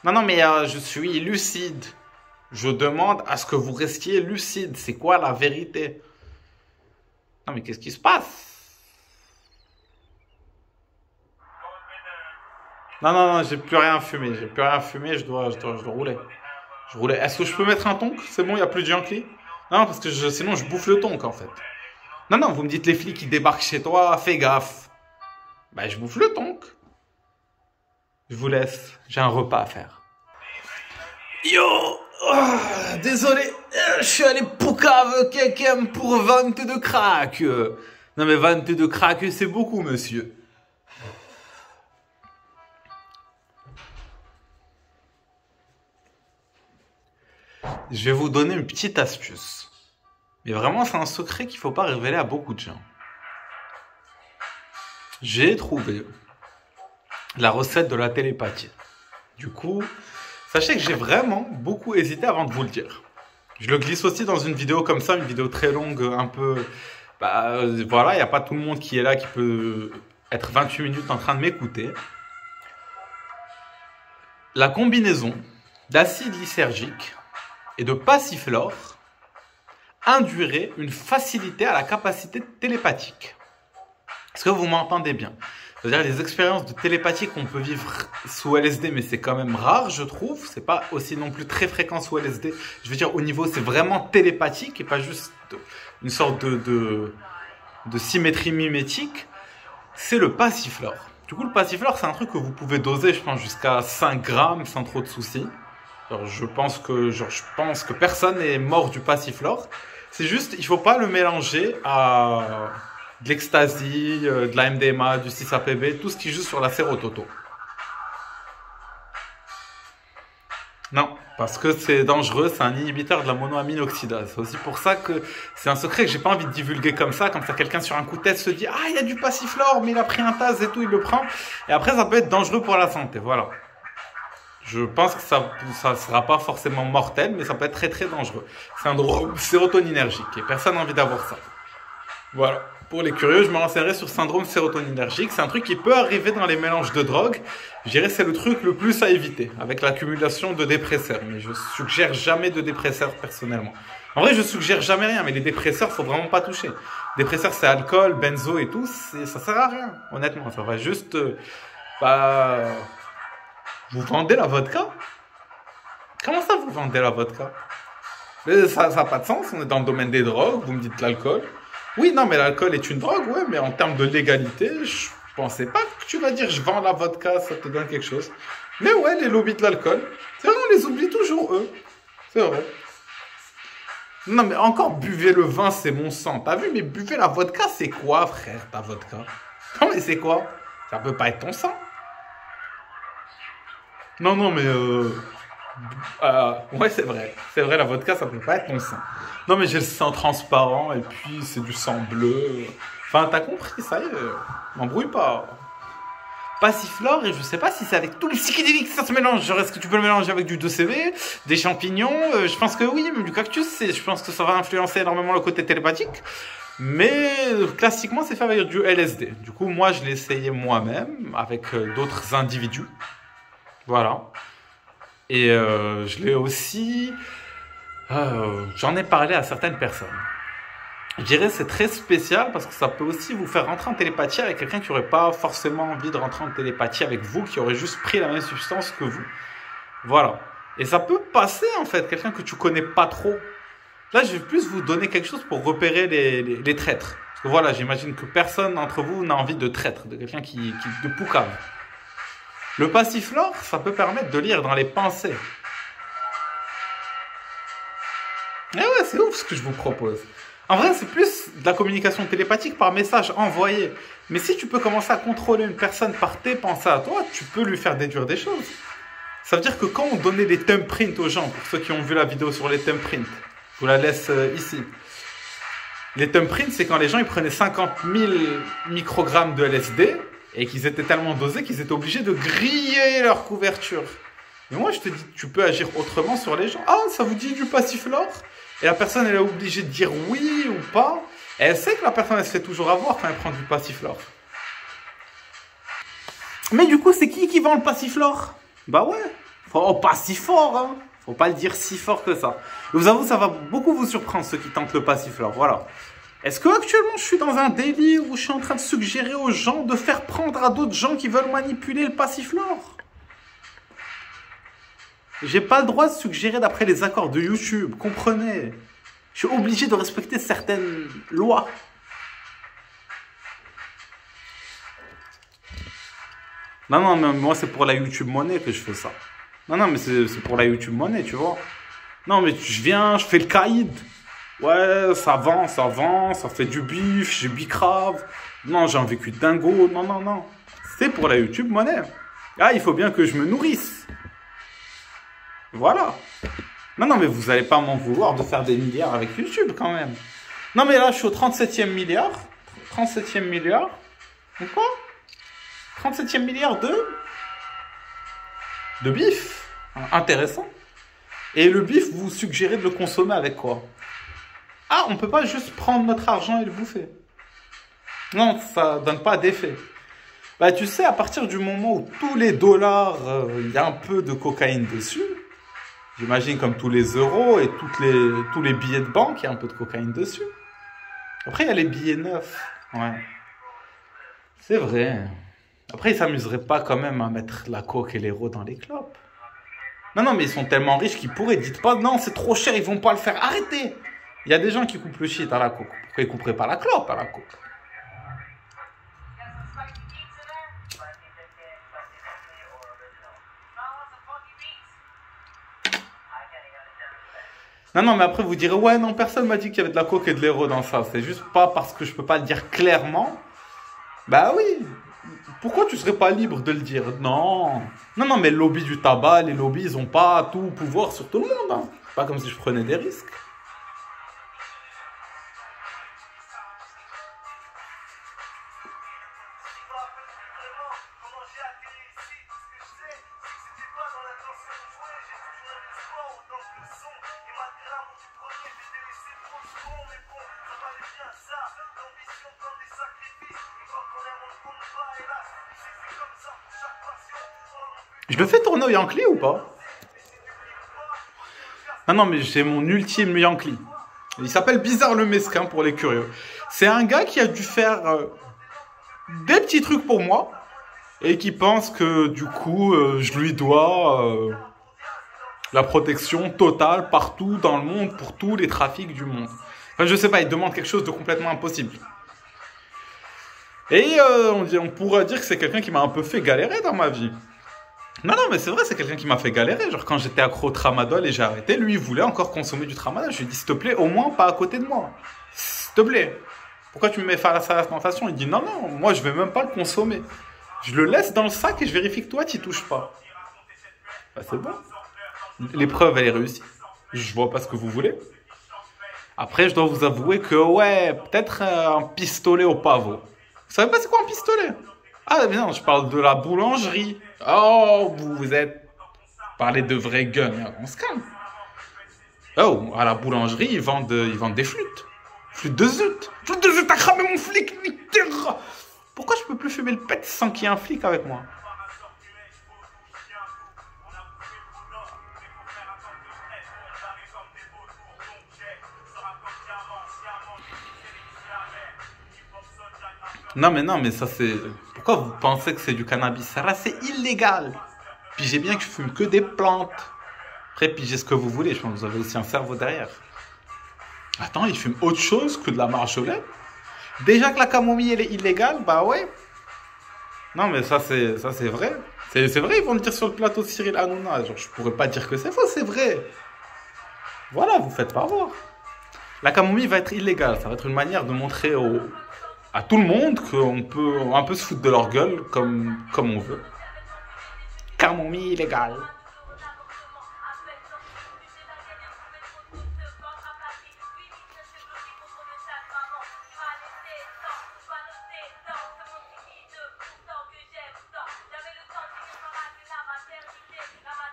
S1: Non, non, mais je suis lucide. Je demande à ce que vous restiez lucide. C'est quoi la vérité? Non, mais qu'est-ce qui se passe? Non, non, non, j'ai plus rien fumé. J'ai plus rien fumé, je dois rouler. Je roulais. Est-ce que je peux mettre un tonk? C'est bon, il n'y a plus de Yankee? Non, parce que sinon je bouffe le tonk en fait. Non, non, vous me dites les flics qui débarquent chez toi, fais gaffe. Bah, je bouffe le tonk. Je vous laisse, j'ai un repas à faire. Yo, oh, désolé, je suis allé poucave quelqu'un pour vente de crack. Non mais vente de crack, c'est beaucoup, monsieur. Je vais vous donner une petite astuce. Mais vraiment, c'est un secret qu'il ne faut pas révéler à beaucoup de gens. J'ai trouvé la recette de la télépathie. Du coup, sachez que j'ai vraiment beaucoup hésité avant de vous le dire. Je le glisse aussi dans une vidéo comme ça, une vidéo très longue, un peu... Bah, voilà, il n'y a pas tout le monde qui est là, qui peut être 28 minutes en train de m'écouter. La combinaison d'acide lysergique et de passiflore induirait une facilité à la capacité télépathique. Est-ce que vous m'entendez bien? C'est-à-dire les expériences de télépathie qu'on peut vivre sous LSD, mais c'est quand même rare, je trouve. C'est pas aussi non plus très fréquent sous LSD. Je veux dire, au niveau, c'est vraiment télépathique et pas juste une sorte de symétrie mimétique. C'est le passiflore. Du coup, le passiflore, c'est un truc que vous pouvez doser, je pense, jusqu'à 5 grammes sans trop de soucis. Je pense que personne n'est mort du passiflore. C'est juste, il ne faut pas le mélanger à de l'ecstasy, de la MDMA, du 6-APB, tout ce qui joue sur la sérototo. Non, Parce que c'est dangereux, c'est un inhibiteur de la monoamine oxydase. C'est aussi pour ça que c'est un secret que j'ai pas envie de divulguer comme ça quelqu'un sur un coup de tête se dit « Ah, il y a du passiflore, mais il a pris un tas et tout, il le prend. » Et après, ça peut être dangereux pour la santé, voilà. Je pense que ça sera pas forcément mortel, mais ça peut être très très dangereux. C'est un syndrome sérotoninergique et personne n'a envie d'avoir ça. Voilà. Pour les curieux, je me renseignerai sur syndrome sérotoninergique. C'est un truc qui peut arriver dans les mélanges de drogue. Je dirais que c'est le truc le plus à éviter, avec l'accumulation de dépresseurs. Mais je suggère jamais de dépresseurs personnellement. En vrai, je suggère jamais rien, mais les dépresseurs, faut vraiment pas toucher. Dépresseurs, c'est alcool, benzo et tout, ça sert à rien, honnêtement. Ça va juste... Vous vendez la vodka? Comment ça, vous vendez la vodka? Ça n'a pas de sens, on est dans le domaine des drogues, vous me dites l'alcool. Oui, non, mais l'alcool est une drogue, ouais, mais en termes de légalité, je pensais pas que tu vas dire je vends la vodka, ça te donne quelque chose. Mais ouais, les lobbies de l'alcool, c'est vrai, on les oublie toujours, eux. C'est vrai. Non, mais encore, buvez le vin, c'est mon sang. T'as vu, mais buvez la vodka, c'est quoi, frère, ta vodka? Non, mais c'est quoi? Ça peut pas être ton sang. Non, non, mais ouais, c'est vrai. C'est vrai, la vodka, ça peut pas être ton sang. Non, mais j'ai le sang transparent et puis c'est du sang bleu. Enfin, t'as compris, ça y est. M'embrouille pas. Passiflore, et je sais pas si c'est avec tous les psychédéliques que ça se mélange. Genre, est-ce que tu peux le mélanger avec du 2CV, des champignons? Je pense que oui, même du cactus. Je pense que ça va influencer énormément le côté télépathique. Mais classiquement, c'est fait avec du LSD. Du coup, moi, je l'ai essayé moi-même avec d'autres individus. Voilà. Et je l'ai aussi... j'en ai parlé à certaines personnes. Je dirais c'est très spécial parce que ça peut aussi vous faire rentrer en télépathie avec quelqu'un qui n'aurait pas forcément envie de rentrer en télépathie avec vous, qui aurait juste pris la même substance que vous. Voilà. Et ça peut passer en fait, quelqu'un que tu connais pas trop. Là, je vais plus vous donner quelque chose pour repérer les traîtres. Parce que voilà, j'imagine que personne d'entre vous n'a envie de traître, de quelqu'un de poucave. Le passiflore, ça peut permettre de lire dans les pensées. Eh ouais, c'est ouf ce que je vous propose. En vrai, c'est plus de la communication télépathique par message envoyé. Mais si tu peux commencer à contrôler une personne par tes pensées à toi, tu peux lui faire déduire des choses. Ça veut dire que quand on donnait les thumbprints aux gens, pour ceux qui ont vu la vidéo sur les thumbprints, je vous la laisse ici. Les thumbprints, c'est quand les gens ils prenaient 50 000 microgrammes de LSD et qu'ils étaient tellement dosés qu'ils étaient obligés de griller leur couverture. Mais moi, je te dis, tu peux agir autrement sur les gens. Ah, ça vous dit du passiflore? Et la personne, elle est obligée de dire oui ou pas. Et elle sait que la personne, elle se fait toujours avoir quand elle prend du passiflore. Mais du coup, c'est qui vend le passiflore? Bah ouais. Oh, pas si fort, hein. Faut pas le dire si fort que ça. Je vous avoue, ça va beaucoup vous surprendre, ceux qui tentent le passiflore. Voilà. Est-ce que actuellement, je suis dans un délire où je suis en train de suggérer aux gens de faire prendre à d'autres gens qui veulent manipuler le passiflore? J'ai pas le droit de suggérer d'après les accords de YouTube, comprenez. Je suis obligé de respecter certaines lois. Non, non, mais moi c'est pour la YouTube monnaie que je fais ça. Non, non, mais c'est pour la YouTube monnaie, tu vois. Non, mais je viens, je fais le caïd. Ouais, ça vend, ça fait du bif, j'ai bicrave. Non, j'ai un vécu de dingo. Non, non, non. C'est pour la YouTube monnaie. Ah, il faut bien que je me nourrisse. Voilà. Non, non, mais vous n'allez pas m'en vouloir de faire des milliards avec YouTube quand même. Non, mais là, je suis au 37e milliard. 37e milliard. De quoi? 37e milliard de bif. Intéressant. Et le bif, vous suggérez de le consommer avec quoi? Ah, on peut pas juste prendre notre argent et le bouffer. Non, ça donne pas d'effet. Bah, tu sais, à partir du moment où tous les dollars, il y a un peu de cocaïne dessus, j'imagine comme tous les euros et tous les billets de banque, il y a un peu de cocaïne dessus. Après, il y a les billets neufs. Ouais. C'est vrai. Après, ils ne s'amuseraient pas quand même à mettre la coke et l'héros dans les clopes. Non, non, mais ils sont tellement riches qu'ils pourraient. Dites pas, non, c'est trop cher, ils vont pas le faire. Arrêtez! Il y a des gens qui coupent le shit à la coke. Pourquoi ils couperaient pas la clope à la coke? Non, non, mais après vous direz, ouais, non, personne m'a dit qu'il y avait de la coke et de l'héros dans ça. C'est juste pas parce que je peux pas le dire clairement. Bah oui. Pourquoi tu serais pas libre de le dire? Non. Non, non, mais le lobby du tabac, les lobbies, ils ont pas tout pouvoir sur tout le monde. Hein. Pas comme si je prenais des risques. Je le fais tourner au Yankee ou pas? Non, non, mais j'ai mon ultime Yankee. Il s'appelle Bizarre le Mesquin pour les curieux. C'est un gars qui a dû faire des petits trucs pour moi et qui pense que du coup, je lui dois la protection totale partout dans le monde pour tous les trafics du monde. Enfin, je sais pas, il demande quelque chose de complètement impossible. Et on pourrait dire que c'est quelqu'un qui m'a un peu fait galérer dans ma vie. Non, non, mais c'est vrai, c'est quelqu'un qui m'a fait galérer. Genre, quand j'étais accro au tramadol et j'ai arrêté, lui, il voulait encore consommer du tramadol. Je lui ai dit, s'il te plaît, au moins pas à côté de moi. S'il te plaît. Pourquoi tu me mets face à la tentation? Il dit, non, non, moi, je vais même pas le consommer. Je le laisse dans le sac et je vérifie que toi, tu n'y touches pas. Bah, c'est bon. L'épreuve, elle est réussie. Je vois pas ce que vous voulez. Après, je dois vous avouer que, ouais, peut-être un pistolet au pavot. Vous savez pas c'est quoi un pistolet? Ah, mais non, je parle de la boulangerie. Oh, vous êtes... Parlez de vrais guns, on se calme. Oh, à la boulangerie, ils vendent des flûtes. Flûte de zut. Flûte de zut, t'as cramé mon flic. Pourquoi je peux plus fumer le pet sans qu'il y ait un flic avec moi? Non, mais ça c'est... Pourquoi vous pensez que c'est du cannabis? Ça là, c'est illégal. Pigez bien que je fume que des plantes. Après, pigez ce que vous voulez. Je pense que vous avez aussi un cerveau derrière. Attends, il fume autre chose que de la marjolaine? Déjà que la camomille, elle est illégale, bah ouais. Non, mais ça c'est vrai. C'est vrai, ils vont le dire sur le plateau de Cyril Hanouna. Genre, je pourrais pas dire que c'est faux, c'est vrai. Voilà, vous faites pas voir. La camomille va être illégale. Ça va être une manière de montrer à tout le monde qu'on peut un peu se foutre de leur gueule comme on veut. Camomille illégale.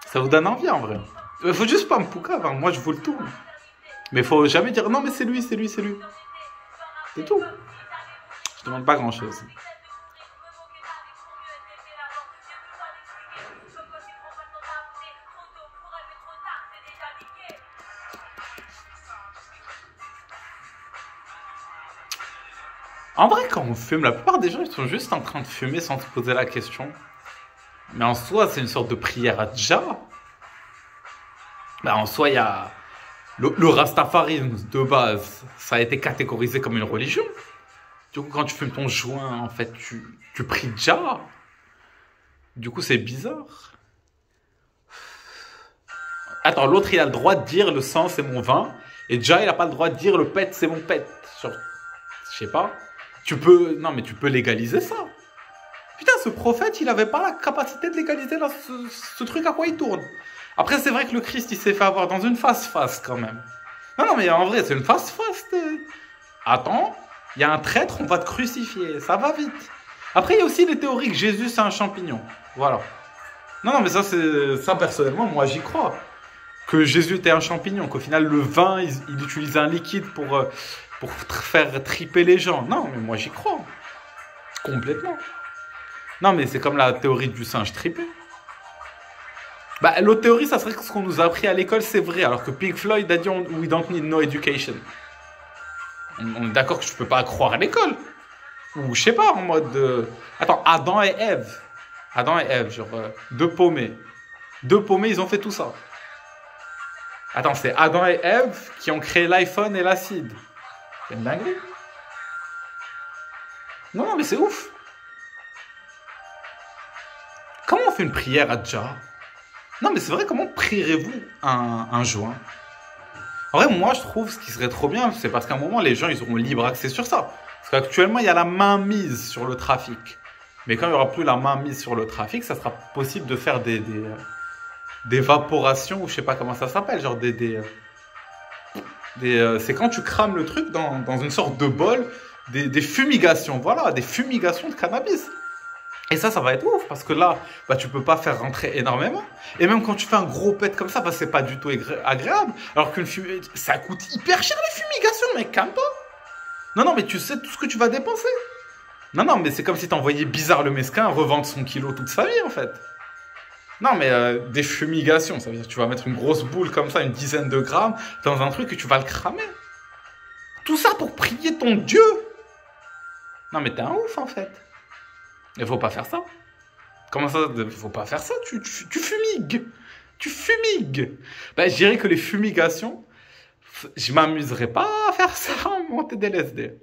S1: Ça vous donne envie en vrai. Faut juste pas me poucave, hein. Moi je vous le tourne. Mais faut jamais dire non mais c'est lui, c'est lui, c'est lui. C'est tout. Je demande pas grand chose. En vrai, quand on fume, la plupart des gens ils sont juste en train de fumer sans se poser la question. Mais en soi, c'est une sorte de prière à Jah. Bah, en soi, il y a le rastafarisme de base. Ça a été catégorisé comme une religion. Du coup, quand tu fumes ton joint, en fait, tu pries Jah. Du coup, c'est bizarre. Attends, l'autre, il a le droit de dire le sang, c'est mon vin. Et Jah, il n'a pas le droit de dire le pet, c'est mon pet. Genre, je sais pas. Non, mais tu peux légaliser ça. Putain, ce prophète, il avait pas la capacité de légaliser ce truc à quoi il tourne. Après, c'est vrai que le Christ, il s'est fait avoir dans une face-face quand même. Non, non, mais en vrai, c'est une face-face. Attends, il y a un traître, on va te crucifier. Ça va vite. Après, il y a aussi les théories que Jésus, c'est un champignon. Voilà. Non, non, mais ça personnellement, moi, j'y crois. Que Jésus était un champignon, qu'au final, le vin, il utilisait un liquide pour faire triper les gens. Non, mais moi, j'y crois. Complètement. Non, mais c'est comme la théorie du singe tripé. Bah, l'autre théorie, ça serait que ce qu'on nous a appris à l'école, c'est vrai. Alors que Pink Floyd a dit We don't need no education. On est d'accord que je peux pas croire à l'école. Ou je sais pas, en mode... Attends, Adam et Ève. Adam et Ève, genre deux paumés. Deux paumés, ils ont fait tout ça. Attends, c'est Adam et Ève qui ont créé l'iPhone et l'acide. C'est une dinguerie. Non, non, mais c'est ouf. Comment on fait une prière à Jah? Non, mais c'est vrai, comment prierez-vous un joint? En vrai, moi, je trouve ce qui serait trop bien, c'est parce qu'à un moment, les gens, ils auront libre accès sur ça. Parce qu'actuellement, il y a la mainmise sur le trafic. Mais quand il n'y aura plus la main mise sur le trafic, ça sera possible de faire des vaporations, ou je sais pas comment ça s'appelle, genre c'est quand tu crames le truc dans une sorte de bol, des fumigations, voilà, des fumigations de cannabis. Et ça va être ouf, parce que là, bah, tu peux pas faire rentrer énormément. Et même quand tu fais un gros pet comme ça, bah, c'est pas du tout agréable. Alors qu'une fumée, ça coûte hyper cher les fumigations, mec, calme-toi. Non, non, mais tu sais tout ce que tu vas dépenser. Non, non, mais c'est comme si t'envoyais Bizarre le Mesquin revendre son kilo toute sa vie, en fait. Non, mais des fumigations, ça veut dire que tu vas mettre une grosse boule comme ça, une dizaine de grammes, dans un truc et tu vas le cramer. Tout ça pour prier ton Dieu. Non, mais t'es un ouf, en fait. Il faut pas faire ça. Comment ça, faut pas faire ça, tu fumigues. Tu fumigues. Ben, je dirais que les fumigations, je m'amuserais pas à faire ça en montée des LSD.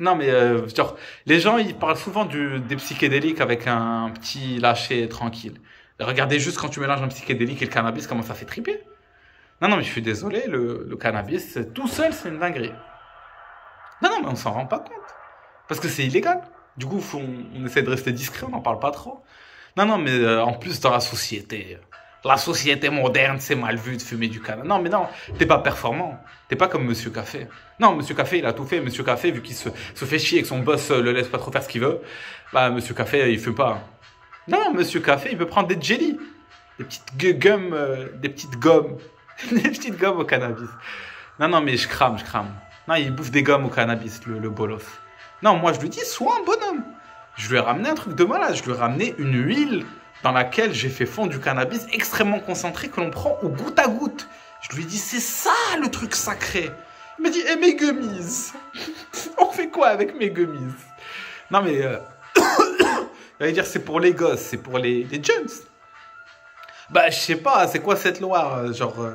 S1: Non, mais genre, les gens, ils parlent souvent des psychédéliques avec un petit lâcher tranquille. Regardez juste quand tu mélanges un psychédélique et le cannabis, comment ça fait triper. Non, non, mais je suis désolé, le cannabis, tout seul, c'est une dinguerie. Non, non, mais on s'en rend pas compte. Parce que c'est illégal. Du coup, on essaie de rester discret, on n'en parle pas trop. Non, non, mais en plus, dans la société moderne, c'est mal vu de fumer du cannabis. Non, mais non, t'es pas performant. T'es pas comme Monsieur Café. Non, Monsieur Café, il a tout fait. Monsieur Café, vu qu'il se fait chier et que son boss le laisse pas trop faire ce qu'il veut, bah, Monsieur Café, il fume pas. Non, Monsieur Café, il peut prendre des jellies. Des petites gommes, des petites gommes. Des petites gommes au cannabis. Non, non, mais je crame. Non, il bouffe des gommes au cannabis, le bolos. Non, moi je lui dis, sois un bonhomme. Je lui ai ramené un truc de malade. Je lui ai ramené une huile dans laquelle j'ai fait fondre du cannabis extrêmement concentré que l'on prend au goutte à goutte. Je lui ai dit, c'est ça le truc sacré. Il m'a dit, eh, mes gummies. On fait quoi avec mes gummies? Non, mais il va dire, c'est pour les gosses, c'est pour les jeunes. Bah, je sais pas, c'est quoi cette loi? Genre,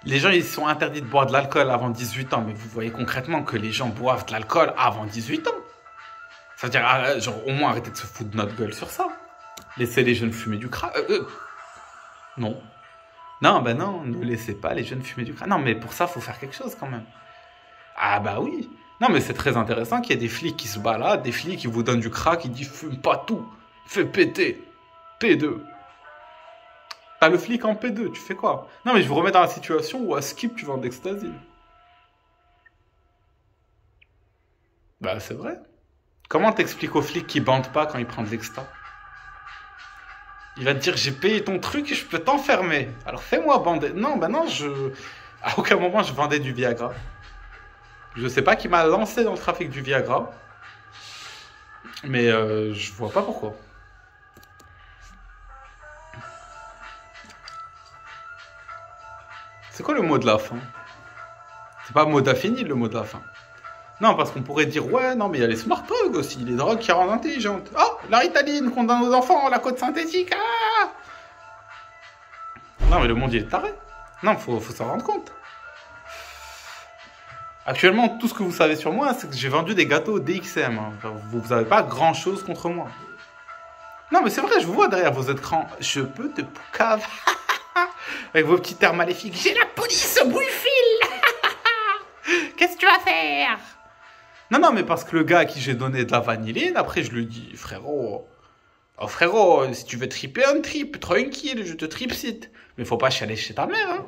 S1: les gens, ils sont interdits de boire de l'alcool avant 18 ans. Mais vous voyez concrètement que les gens boivent de l'alcool avant 18 ans. Ça veut dire, genre, au moins arrêtez de se foutre de notre gueule sur ça. Laissez les jeunes fumer du crack. Non. Non, ben non, ne laissez pas les jeunes fumer du crack. Non, mais pour ça, faut faire quelque chose quand même. Ah bah oui. Non, mais c'est très intéressant qu'il y ait des flics qui se baladent, des flics qui vous donnent du crack, qui disent fume pas tout, fais péter. P2. T'as le flic en P2, tu fais quoi? Non, mais je vous remets dans la situation où à Skip, tu vends de l'ecstasy. Bah, c'est vrai. Comment t'expliques aux flics qui bandent pas quand ils prennent de l'exta? Il va te dire, j'ai payé ton truc et je peux t'enfermer. Alors fais-moi bander. Non, bah non, à aucun moment je vendais du Viagra. Je sais pas qui m'a lancé dans le trafic du Viagra. Mais je vois pas pourquoi. C'est quoi le mot de la fin? C'est pas mot d'affini le mot de la fin. Non, parce qu'on pourrait dire, ouais, non, mais il y a les smart drugs aussi, les drogues qui rendent intelligentes. Oh, la Ritaline condamne nos enfants, la côte synthétique, ah! Non, mais le monde, il est taré. Non, faut s'en rendre compte. Actuellement, tout ce que vous savez sur moi, c'est que j'ai vendu des gâteaux DXM. Hein. Enfin, vous avez pas grand-chose contre moi. Non, mais c'est vrai, je vous vois derrière vos écrans. Je peux te poucave. Avec vos petits termes maléfiques. J'ai la police au bout du fil. Qu'est-ce que tu vas faire? Non, non, mais parce que le gars à qui j'ai donné de la vanilline, après je lui dis, frérot, oh frérot, si tu veux triper un trip, tranquille, je te tripcite. Mais faut pas chialer chez ta mère, hein.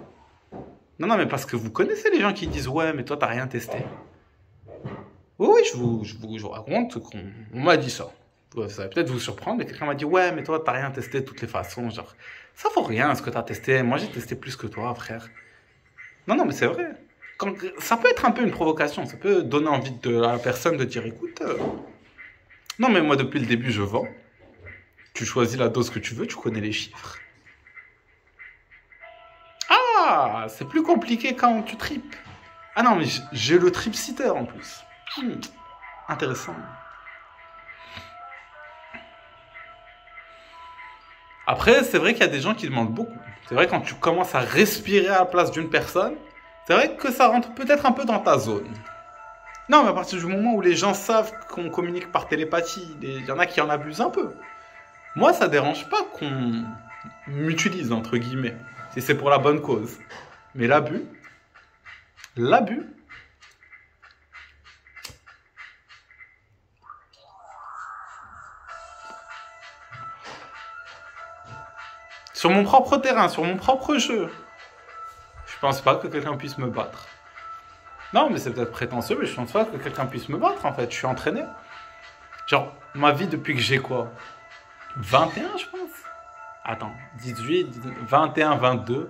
S1: Non, non, mais parce que vous connaissez les gens qui disent, ouais, mais toi t'as rien testé. Oui, oui, je vous raconte qu'on m'a dit ça. Ouais, ça va peut-être vous surprendre, mais quelqu'un m'a dit, ouais, mais toi t'as rien testé de toutes les façons. Genre, ça vaut rien ce que t'as testé. Moi j'ai testé plus que toi, frère. Non, non, mais c'est vrai. Ça peut être un peu une provocation, ça peut donner envie à la personne de dire, écoute, non mais moi depuis le début je vends, tu choisis la dose que tu veux, tu connais les chiffres. Ah, c'est plus compliqué quand tu tripes. Ah non, mais j'ai le trip-sitter en plus. Intéressant. Après, c'est vrai qu'il y a des gens qui demandent beaucoup. C'est vrai quand tu commences à respirer à la place d'une personne, c'est vrai que ça rentre peut-être un peu dans ta zone. Non, mais à partir du moment où les gens savent qu'on communique par télépathie, il y en a qui en abusent un peu. Moi, ça dérange pas qu'on m'utilise, entre guillemets, si c'est pour la bonne cause. Mais l'abus, Sur mon propre terrain, sur mon propre jeu. Je pense pas que quelqu'un puisse me battre. Non, mais c'est peut-être prétentieux, mais je pense pas que quelqu'un puisse me battre, en fait. Je suis entraîné. Genre, ma vie depuis que j'ai quoi? 21, je pense. Attends, 18, 21, 22.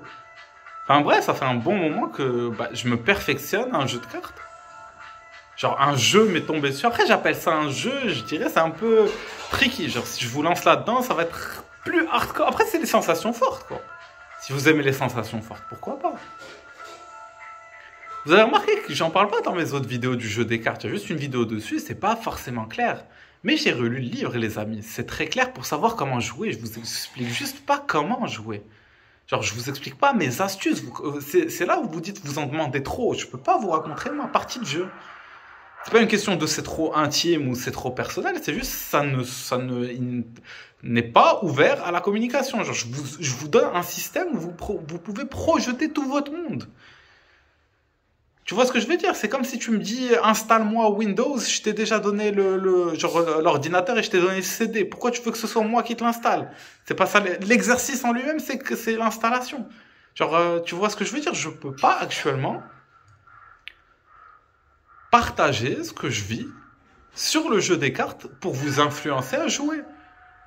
S1: Enfin bref, ça fait un bon moment que je me perfectionne à un jeu de cartes. Genre, un jeu m'est tombé dessus. Après, j'appelle ça un jeu, je dirais, c'est un peu tricky. Genre, si je vous lance là-dedans, ça va être plus hardcore. Après, c'est des sensations fortes, quoi. Si vous aimez les sensations fortes, pourquoi pas? Vous avez remarqué que j'en parle pas dans mes autres vidéos du jeu des cartes. Il y a juste une vidéo dessus, c'est pas forcément clair. Mais j'ai relu le livre, les amis. C'est très clair pour savoir comment jouer. Je vous explique juste pas comment jouer. Genre, je vous explique pas mes astuces. C'est là où vous dites vous en demandez trop. Je peux pas vous raconter ma partie de jeu. C'est pas une question de c'est trop intime ou c'est trop personnel. C'est juste il n'est pas ouvert à la communication. Genre, je vous donne un système où vous pouvez projeter tout votre monde. Tu vois ce que je veux dire? C'est comme si tu me dis installe-moi Windows, je t'ai déjà donné l'ordinateur et je t'ai donné le CD. Pourquoi tu veux que ce soit moi qui te l'installe? C'est pas ça. L'exercice en lui-même, c'est l'installation. Genre, tu vois ce que je veux dire? Je peux pas actuellement partager ce que je vis sur le jeu des cartes pour vous influencer à jouer.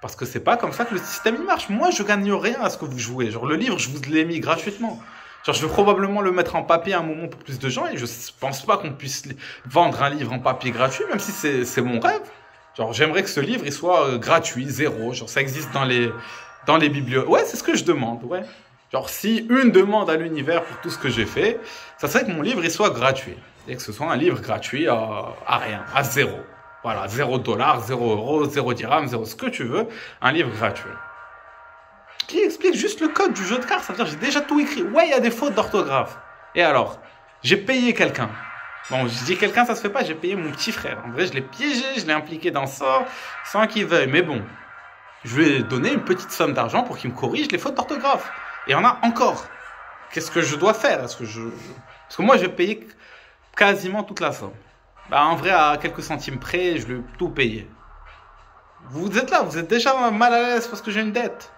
S1: Parce que c'est pas comme ça que le système il marche. Moi, je gagne rien à ce que vous jouez. Genre, le livre, je vous l'ai mis gratuitement. Genre, je vais probablement le mettre en papier à un moment pour plus de gens et je pense pas qu'on puisse vendre un livre en papier gratuit, même si c'est mon rêve. Genre, j'aimerais que ce livre, il soit gratuit, zéro. Genre, ça existe dans les bibliothèques. Ouais, c'est ce que je demande, ouais. Genre, si une demande à l'univers pour tout ce que j'ai fait, ça serait que mon livre, il soit gratuit. Et que ce soit un livre gratuit à rien, à zéro. Voilà, 0 $, 0 €, 0 dirhams, 0 ce que tu veux, un livre gratuit. Qui explique juste le code du jeu de cartes. Ça veut dire j'ai déjà tout écrit. Ouais, il y a des fautes d'orthographe. Et alors, j'ai payé quelqu'un. Bon, je dis quelqu'un, ça se fait pas. J'ai payé mon petit frère. En vrai, je l'ai piégé, je l'ai impliqué dans ça, sans qu'il veuille. Mais bon, je lui ai donné une petite somme d'argent pour qu'il me corrige les fautes d'orthographe. Et il y en a encore. Qu'est-ce que je dois faire? Parce que moi, j'ai payé quasiment toute la somme. En vrai, à quelques centimes près, je lui ai tout payé. Vous êtes là, vous êtes déjà mal à l'aise parce que j'ai une dette.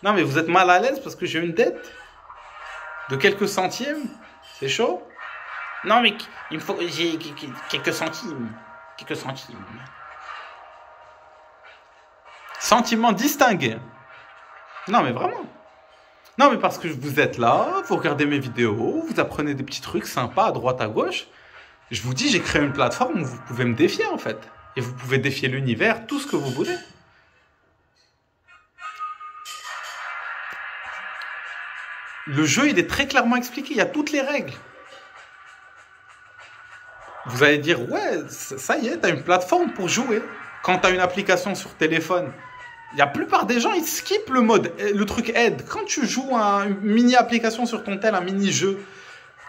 S1: Non, mais vous êtes mal à l'aise parce que j'ai une dette de quelques centimes. C'est chaud. Non, mais il me faut. J'ai quelques centimes. Quelques centimes. Sentiments distingués. Non, mais vraiment. Non, mais parce que vous êtes là, vous regardez mes vidéos, vous apprenez des petits trucs sympas à droite à gauche. Je vous dis, j'ai créé une plateforme où vous pouvez me défier, en fait. Et vous pouvez défier l'univers, tout ce que vous voulez. Le jeu, il est très clairement expliqué. Il y a toutes les règles. Vous allez dire, ouais, ça y est, tu as une plateforme pour jouer. Quand tu as une application sur téléphone, la plupart des gens, ils skippent le mode, le truc aide. Quand tu joues à une mini-application sur ton tel, un mini-jeu,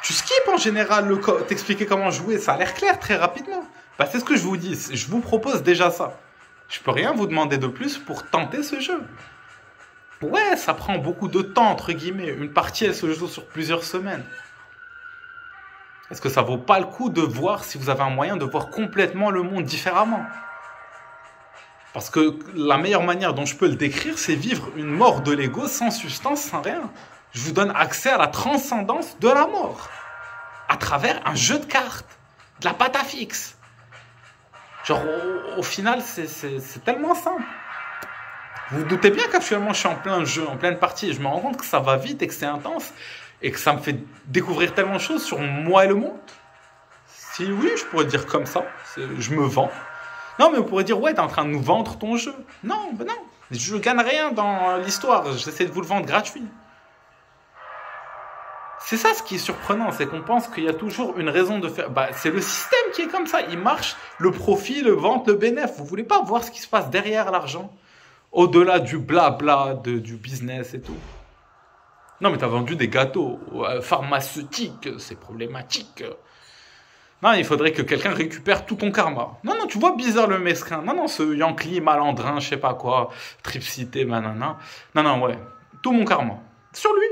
S1: tu skippes en général t'expliquer comment jouer. Ça a l'air clair très rapidement. C'est ce que je vous dis. Je vous propose déjà ça. Je peux rien vous demander de plus pour tenter ce jeu. Ouais, ça prend beaucoup de temps, entre guillemets. Une partie, elle se joue sur plusieurs semaines. Est-ce que ça vaut pas le coup de voir si vous avez un moyen de voir complètement le monde différemment? Parce que la meilleure manière dont je peux le décrire, c'est vivre une mort de l'ego sans substance, sans rien. Je vous donne accès à la transcendance de la mort. À travers un jeu de cartes. De la pâte à fixe. Genre, au final, c'est tellement simple. Vous vous doutez bien qu'actuellement, je suis en plein jeu, en pleine partie. Et je me rends compte que ça va vite et que c'est intense. Et que ça me fait découvrir tellement de choses sur moi et le monde. Si oui, je pourrais dire comme ça. Je me vends. Non, mais vous pourrez dire, ouais, t'es en train de nous vendre ton jeu. Non, ben non. Je gagne rien dans l'histoire. J'essaie de vous le vendre gratuit. C'est ça ce qui est surprenant, c'est qu'on pense qu'il y a toujours une raison de faire. C'est le système qui est comme ça. Il marche, le profit, le vente, le bénéfice. Vous voulez pas voir ce qui se passe derrière l'argent? Au-delà du blabla, du business et tout. Non, mais t'as vendu des gâteaux pharmaceutiques, c'est problématique. Non, il faudrait que quelqu'un récupère tout ton karma. Non, tu vois bizarre le mesquin. Non, ce Yankee malandrin, je sais pas quoi, tripsité, manana. Non, ouais, tout mon karma. Sur lui.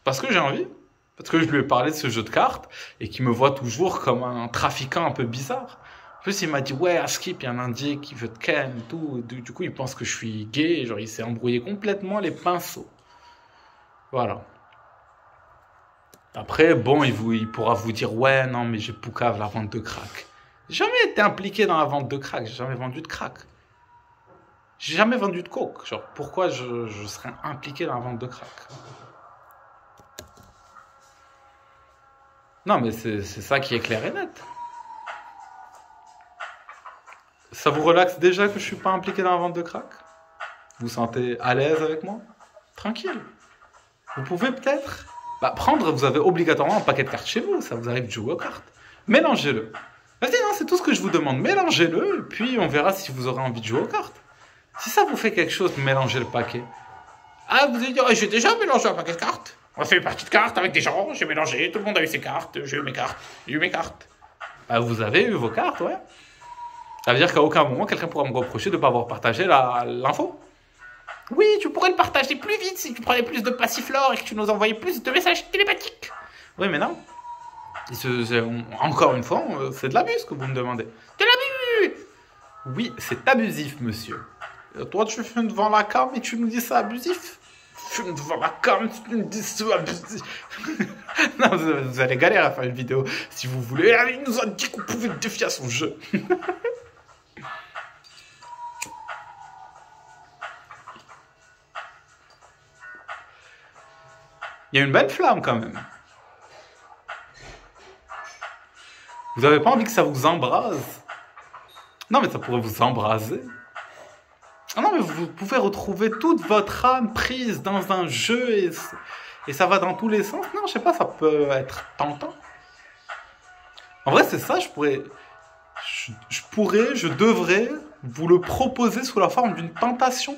S1: Parce que j'ai envie. Parce que je lui ai parlé de ce jeu de cartes et qu'il me voit toujours comme un trafiquant un peu bizarre. En plus, il m'a dit, ouais, à Skip, il y a un Indien qui veut te ken et tout. Du coup, il pense que je suis gay. Genre, il s'est embrouillé complètement les pinceaux. Voilà. Après, bon, il pourra vous dire, ouais, non, mais j'ai poucave la vente de crack. J'ai jamais été impliqué dans la vente de crack. J'ai jamais vendu de crack. J'ai jamais vendu de coke. Genre, pourquoi je serais impliqué dans la vente de crack? Non, mais c'est ça qui est clair et net. Ça vous relaxe déjà que je suis pas impliqué dans la vente de crack? Vous vous sentez à l'aise avec moi? Tranquille. Vous pouvez peut-être prendre, vous avez obligatoirement un paquet de cartes chez vous, ça vous arrive de jouer aux cartes. Mélangez-le. Vas-y, non, c'est tout ce que je vous demande. Mélangez-le, et puis on verra si vous aurez envie de jouer aux cartes. Si ça vous fait quelque chose de mélanger le paquet. Ah, vous allez dire, j'ai déjà mélangé un paquet de cartes. On a fait une partie de cartes avec des gens, j'ai mélangé, tout le monde a eu ses cartes, j'ai eu mes cartes, j'ai eu mes cartes. Vous avez eu vos cartes, ouais. Ça veut dire qu'à aucun moment, quelqu'un pourra me reprocher de ne pas avoir partagé l'info. Oui, tu pourrais le partager plus vite si tu prenais plus de passiflore et que tu nous envoyais plus de messages télépathiques. Oui, mais non. Encore une fois, c'est de l'abus ce que vous me demandez. De l'abus! Oui, c'est abusif, monsieur. Toi, tu fumes devant la cam et tu nous dis ça abusif? Fume devant la cam, tu nous dis ça abusif. Non, vous allez galérer à faire une vidéo si vous voulez. Il nous a dit qu'on pouvait défier à son jeu. Il y a une belle flamme quand même. Vous n'avez pas envie que ça vous embrase? Non, mais ça pourrait vous embraser. Ah non, mais vous pouvez retrouver toute votre âme prise dans un jeu et ça va dans tous les sens. Non, je sais pas, ça peut être tentant. En vrai, c'est ça, je devrais vous le proposer sous la forme d'une tentation.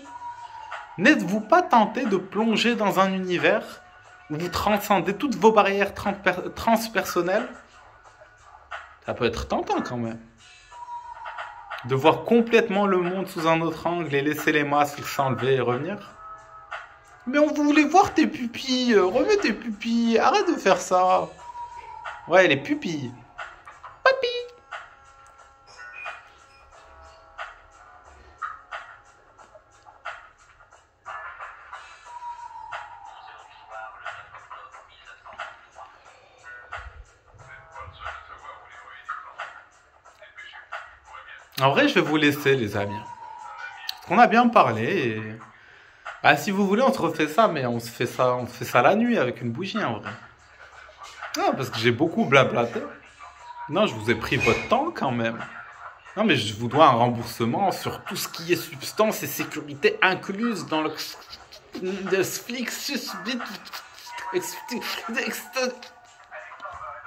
S1: N'êtes-vous pas tenté de plonger dans un univers où vous transcendez toutes vos barrières transpersonnelles? Ça peut être tentant quand même. De voir complètement le monde sous un autre angle et laisser les masques s'enlever et revenir. Mais on voulait voir tes pupilles. Remets tes pupilles. Arrête de faire ça. Ouais, les pupilles. Papi. En vrai, je vais vous laisser, les amis. Parce qu'on a bien parlé et... si vous voulez, on se refait ça, mais on fait ça la nuit avec une bougie, en vrai. Ah, parce que j'ai beaucoup blablaté. Non, je vous ai pris votre temps, quand même. Non, mais je vous dois un remboursement sur tout ce qui est substance et sécurité incluse dans le...